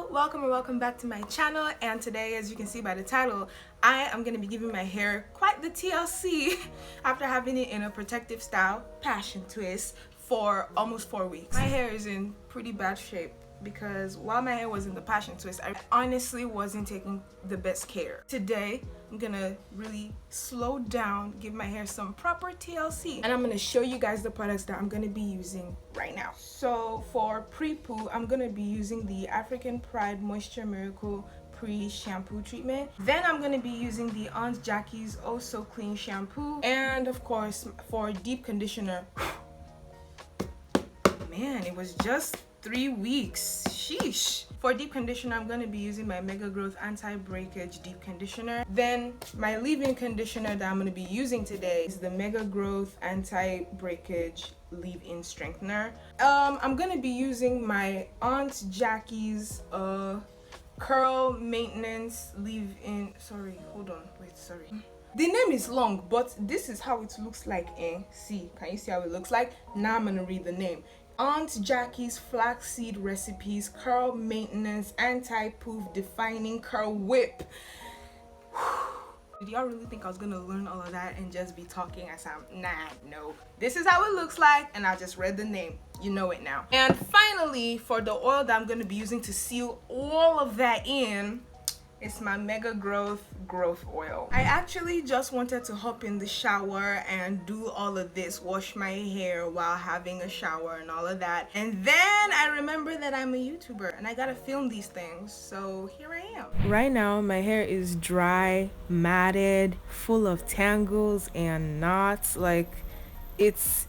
Hello, welcome or welcome back to my channel, and today, as you can see by the title, I am going to be giving my hair quite the TLC after having it in a protective style passion twist for almost 4 weeks. My hair is in pretty bad shape because while my hair was in the passion twist, I honestly wasn't taking the best care. Today, I'm gonna really slow down, give my hair some proper TLC, and I'm gonna show you guys the products that I'm gonna be using right now. So for pre-poo, I'm gonna be using the African Pride Moisture Miracle Pre-shampoo treatment. Then I'm gonna be using the Aunt Jackie's Oh So Clean shampoo, and of course for deep conditioner, man, it was just 3 weeks. Sheesh. For deep conditioner, I'm going to be using my MEGAGROWTH anti-breakage deep conditioner. Then my leave-in conditioner that I'm going to be using today is the MEGAGROWTH anti-breakage leave-in strengthener. I'm going to be using my Aunt Jackie's curl maintenance leave-in. Sorry, hold on. Wait, sorry. The name is long, but this is how it looks like. See, can you see how it looks like? Now I'm going to read the name. Aunt Jackie's Flaxseed Recipes Curl Maintenance Anti-Poof Defining Curl Whip. Did y'all really think I was gonna learn all of that and just be talking as I'm? Nah, no. This is how it looks like, and I just read the name. You know it now. And finally, for the oil that I'm gonna be using to seal all of that in, it's my MEGAGROWTH growth oil. I actually just wanted to hop in the shower and do all of this, wash my hair while having a shower and all of that. And then I remember that I'm a YouTuber and I gotta film these things. So here I am. Right now, my hair is dry, matted, full of tangles and knots. Like, it's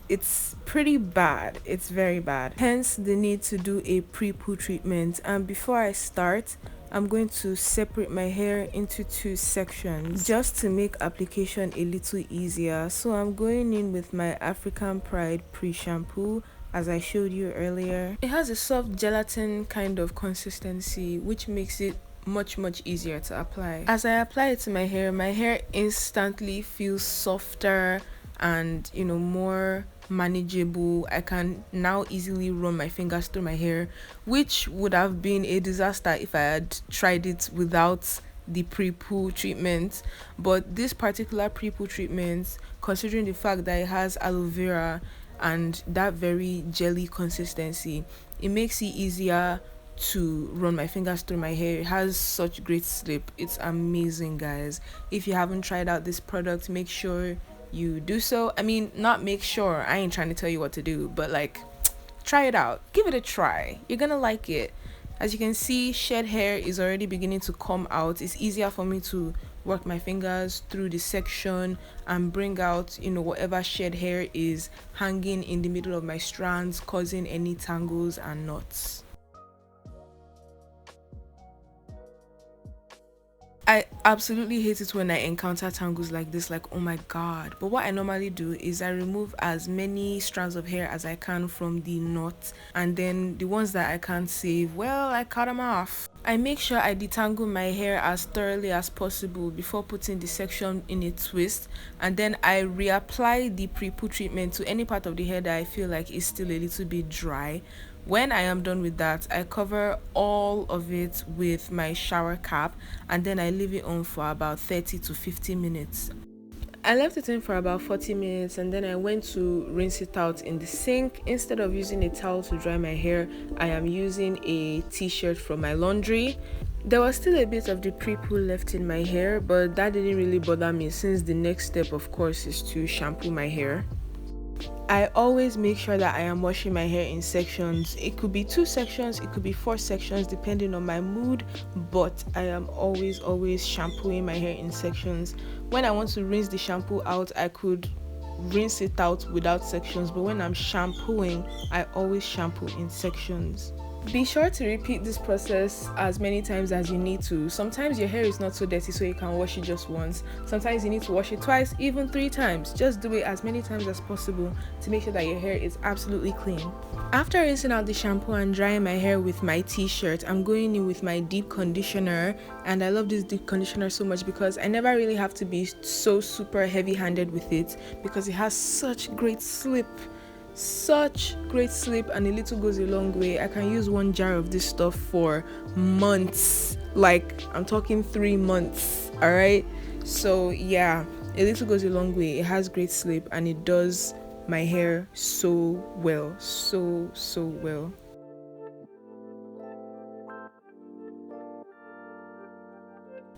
pretty bad. It's very bad. Hence the need to do a pre-poo treatment. And before I start, I'm going to separate my hair into 2 sections just to make application a little easier. So I'm going in with my African Pride pre-shampoo, as I showed you earlier. It has a soft gelatin kind of consistency, which makes it much easier to apply. As I apply it to my hair instantly feels softer and, you know, more manageable. I can now easily run my fingers through my hair, which would have been a disaster if I had tried it without the pre-poo treatment. But this particular pre-poo treatment, considering the fact that it has aloe vera and that very jelly consistency, it makes it easier to run my fingers through my hair. It has such great slip. It's amazing, guys. If you haven't tried out this product, make sure you do so. I mean, not make sure, I ain't trying to tell you what to do, but like, try it out, give it a try. You're gonna like it. As you can see, shed hair is already beginning to come out. It's easier for me to work my fingers through the section and bring out, you know, whatever shed hair is hanging in the middle of my strands, causing any tangles and knots. I absolutely hate it when I encounter tangles like this, like, oh my god. But what I normally do is I remove as many strands of hair as I can from the knot, and then the ones that I can't save, well, I cut them off. I make sure I detangle my hair as thoroughly as possible before putting the section in a twist, and then I reapply the pre-poo treatment to any part of the hair that I feel like is still a little bit dry. When I am done with that, I cover all of it with my shower cap, and then I leave it on for about 30 to 50 minutes. I left it in for about 40 minutes, and then I went to rinse it out in the sink. Instead of using a towel to dry my hair, I am using a t-shirt from my laundry. There was still a bit of the pre-poo left in my hair, but that didn't really bother me, since the next step, of course, is to shampoo my hair. I always make sure that I am washing my hair in sections. It could be 2 sections, it could be 4 sections, depending on my mood, but I am always shampooing my hair in sections. When I want to rinse the shampoo out, I could rinse it out without sections, but when I'm shampooing, I always shampoo in sections. Be sure to repeat this process as many times as you need to. Sometimes your hair is not so dirty, so you can wash it just once. Sometimes you need to wash it twice, even 3 times. Just do it as many times as possible to make sure that your hair is absolutely clean. After rinsing out the shampoo and drying my hair with my t-shirt, I'm going in with my deep conditioner. And I love this deep conditioner so much because I never really have to be so super heavy-handed with it, because it has such great slip. such great sleep, and a little goes a long way. I can use 1 jar of this stuff for months, like I'm talking 3 months. All right, so yeah, a little goes a long way. It has great sleep and it does my hair so well, so well.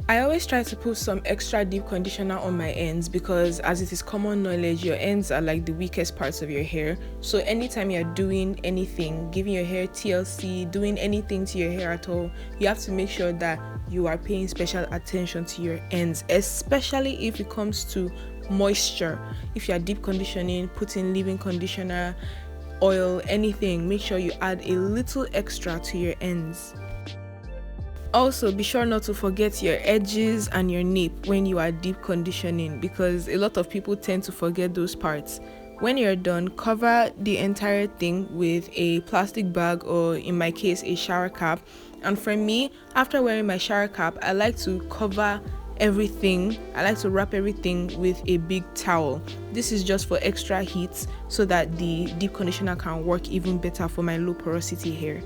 I always try to put some extra deep conditioner on my ends because, as it is common knowledge, your ends are like the weakest parts of your hair. So anytime you're doing anything, giving your hair TLC, doing anything to your hair at all, you have to make sure that you are paying special attention to your ends, especially if it comes to moisture. If you're deep conditioning, putting leave-in conditioner, oil, anything, make sure you add a little extra to your ends. Also, be sure not to forget your edges and your nape when you are deep conditioning, because a lot of people tend to forget those parts. When you're done, cover the entire thing with a plastic bag, or in my case, a shower cap. And for me, after wearing my shower cap, I like to cover everything. I like to wrap everything with a big towel. This is just for extra heat so that the deep conditioner can work even better for my low porosity hair.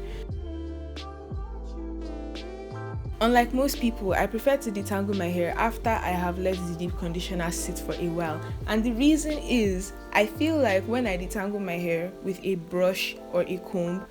Unlike most people, I prefer to detangle my hair after I have let the deep conditioner sit for a while. And the reason is, I feel like when I detangle my hair with a brush or a comb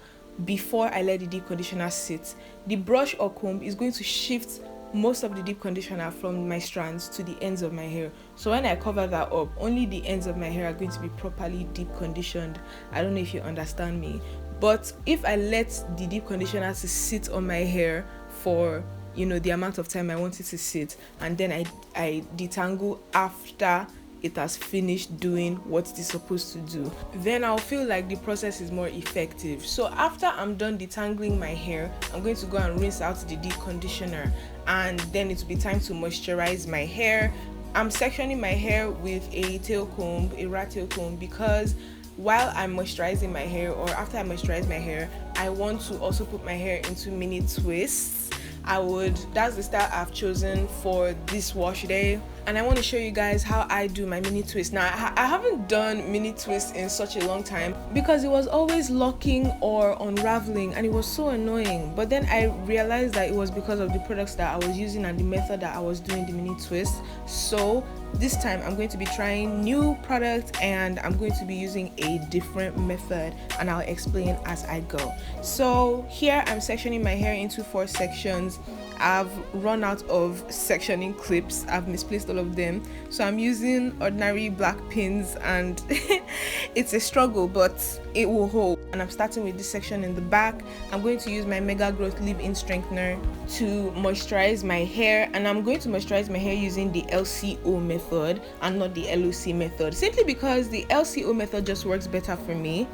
before I let the deep conditioner sit, the brush or comb is going to shift most of the deep conditioner from my strands to the ends of my hair. So when I cover that up, only the ends of my hair are going to be properly deep conditioned. I don't know if you understand me. But if I let the deep conditioner to sit on my hair for the amount of time I want it to sit, and then I detangle after it has finished doing what it is supposed to do, then I'll feel like the process is more effective. So after I'm done detangling my hair, I'm going to go and rinse out the deep conditioner, and then it will be time to moisturize my hair. I'm sectioning my hair with a tail comb, a rat tail comb, because while I'm moisturizing my hair, or after I moisturize my hair, I want to also put my hair into mini twists. That's the style I've chosen for this wash day, and I want to show you guys how I do my mini twist. Now, I haven't done mini twist in such a long time because it was always locking or unraveling, and it was so annoying. But then I realized that it was because of the products that I was using and the method that I was doing the mini twist. So this time I'm going to be trying new products, and I'm going to be using a different method, and I'll explain as I go. So here I'm sectioning my hair into 4 sections. I've run out of sectioning clips. I've misplaced all of them, so I'm using ordinary black pins, and it's a struggle, but it will hold. And I'm starting with this section in the back. I'm going to use my MEGAGROWTH leave-in strengthener to moisturize my hair, and I'm going to moisturize my hair using the LCO method and not the LOC method, simply because the LCO method just works better for me.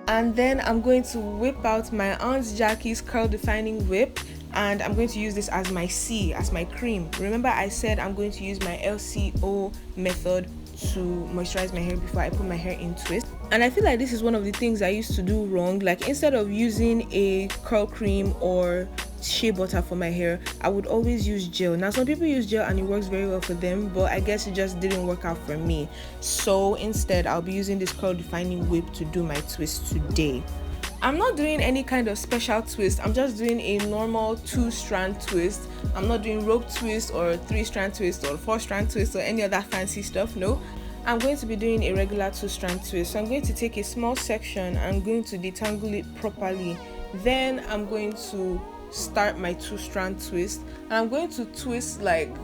And then I'm going to whip out my Aunt Jackie's curl defining whip, and I'm going to use this as my cream. Remember, I said I'm going to use my LCO method to moisturize my hair before I put my hair in twist. And I feel like this is one of the things I used to do wrong. Like, instead of using a curl cream or shea butter for my hair, I would always use gel. Now, some people use gel and it works very well for them, but I guess it just didn't work out for me. So instead, I'll be using this curl defining whip to do my twist today. I'm not doing any kind of special twist. I'm just doing a normal 2-strand twist. I'm not doing rope twist or 3-strand twist or 4-strand twist or any other fancy stuff. No, I'm going to be doing a regular 2-strand twist. So I'm going to take a small section. I'm going to detangle it properly. Then I'm going to start my 2-strand twist, and I'm going to twist like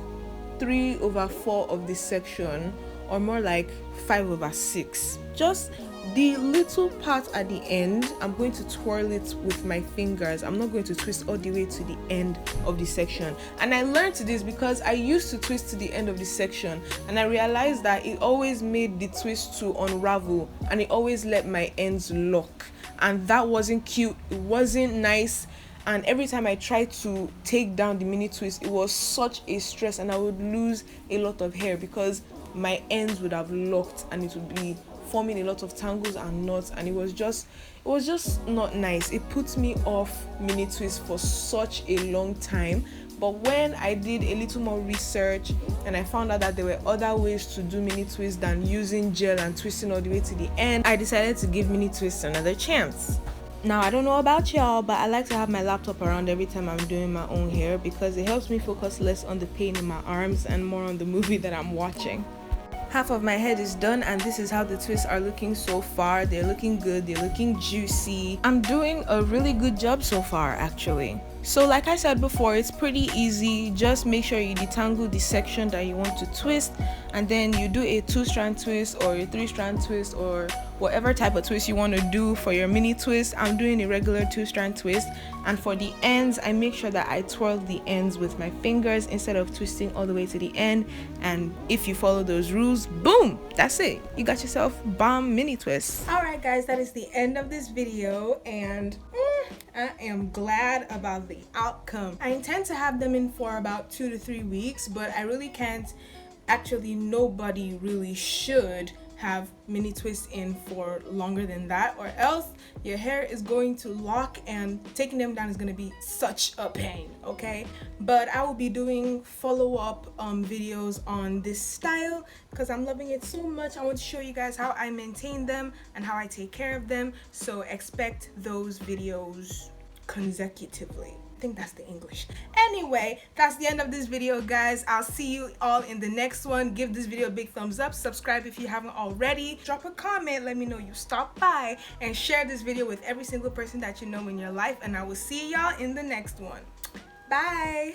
3/4 of this section, or more like 5/6. Just the little part at the end, I'm going to twirl it with my fingers. I'm not going to twist all the way to the end of the section. And I learned this because I used to twist to the end of the section, and I realized that it always made the twist to unravel, and it always let my ends lock, and that wasn't cute. It wasn't nice. And every time I tried to take down the mini twist, it was such a stress, and I would lose a lot of hair because my ends would have locked and it would be forming a lot of tangles and knots, and it was just not nice. It put me off mini twists for such a long time. But when I did a little more research and I found out that there were other ways to do mini twists than using gel and twisting all the way to the end, I decided to give mini twists another chance. Now, I don't know about y'all, but I like to have my laptop around every time I'm doing my own hair because it helps me focus less on the pain in my arms and more on the movie that I'm watching. Half of my head is done, and this is how the twists are looking so far. They're looking good, they're looking juicy. I'm doing a really good job so far, actually. So like I said before, it's pretty easy. Just make sure you detangle the section that you want to twist, and then you do a 2-strand twist or a 3-strand twist or whatever type of twist you want to do for your mini twist. I'm doing a regular 2-strand twist, and for the ends, I make sure that I twirl the ends with my fingers instead of twisting all the way to the end. And if you follow those rules, boom, that's it. You got yourself bomb mini twists. Alright guys, that is the end of this video, and I am glad about the outcome. I intend to have them in for about 2 to 3 weeks, but I really can't. Actually, nobody really should have mini twists in for longer than that, or else your hair is going to lock and taking them down is going to be such a pain, okay? But I will be doing follow-up videos on this style because I'm loving it so much. I want to show you guys how I maintain them and how I take care of them, so expect those videos consecutively. I think that's the English. Anyway, that's the end of this video, guys. I'll see you all in the next one. Give this video a big thumbs up, subscribe if you haven't already, drop a comment, let me know you stopped by, and share this video with every single person that you know in your life, and I will see y'all in the next one. Bye.